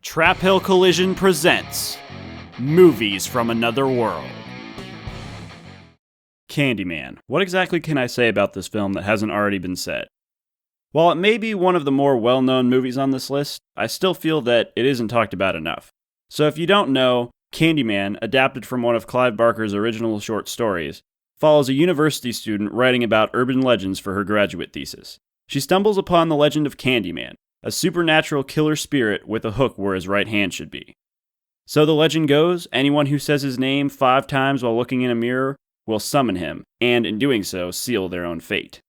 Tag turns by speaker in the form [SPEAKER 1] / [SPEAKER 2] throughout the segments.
[SPEAKER 1] Trap Hill Collision presents Movies from Another World. Candyman. What exactly can I say about this film that hasn't already been said? While it may be one of the more well-known movies on this list, I still feel that it isn't talked about enough. So if you don't know, Candyman, adapted from one of Clive Barker's original short stories, follows a university student writing about urban legends for her graduate thesis. She stumbles upon the legend of Candyman, a supernatural killer spirit with a hook where his right hand should be. So the legend goes, anyone who says his name 5 times while looking in a mirror will summon him, and in doing so, seal their own fate.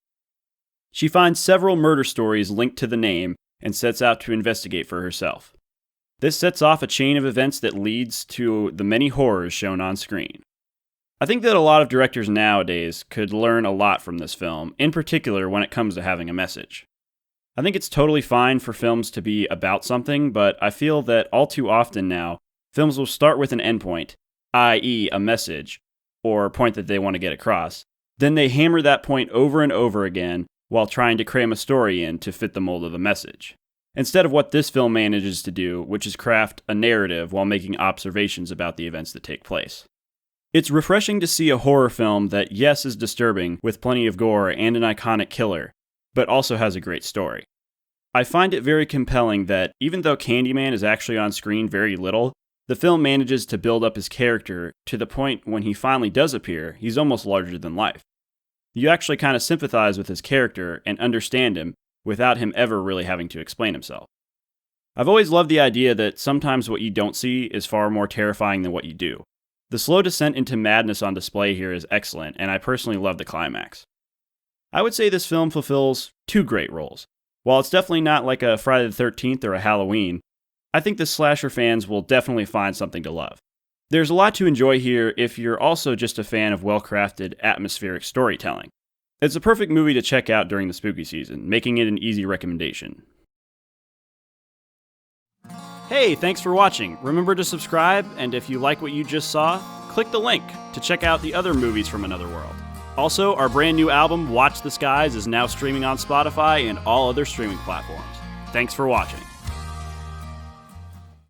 [SPEAKER 1] She finds several murder stories linked to the name and sets out to investigate for herself. This sets off a chain of events that leads to the many horrors shown on screen. I think that a lot of directors nowadays could learn a lot from this film, in particular when it comes to having a message. I think it's totally fine for films to be about something, but I feel that all too often now, films will start with an endpoint, i.e. a message, or a point that they want to get across. Then they hammer that point over and over again while trying to cram a story in to fit the mold of the message. Instead of what this film manages to do, which is craft a narrative while making observations about the events that take place. It's refreshing to see a horror film that, yes, is disturbing, with plenty of gore and an iconic killer, but also has a great story. I find it very compelling that, even though Candyman is actually on screen very little, the film manages to build up his character to the point when he finally does appear, he's almost larger than life. You actually kind of sympathize with his character and understand him without him ever really having to explain himself. I've always loved the idea that sometimes what you don't see is far more terrifying than what you do. The slow descent into madness on display here is excellent, and I personally love the climax. I would say this film fulfills 2 great roles. While it's definitely not like a Friday the 13th or a Halloween, I think the slasher fans will definitely find something to love. There's a lot to enjoy here if you're also just a fan of well-crafted, atmospheric storytelling. It's a perfect movie to check out during the spooky season, making it an easy recommendation. Hey, thanks for watching. Remember to subscribe, and if you like what you just saw, click the link to check out the other movies from Another World. Also, our brand new album, Watch the Skies, is now streaming on Spotify and all other streaming platforms. Thanks for watching.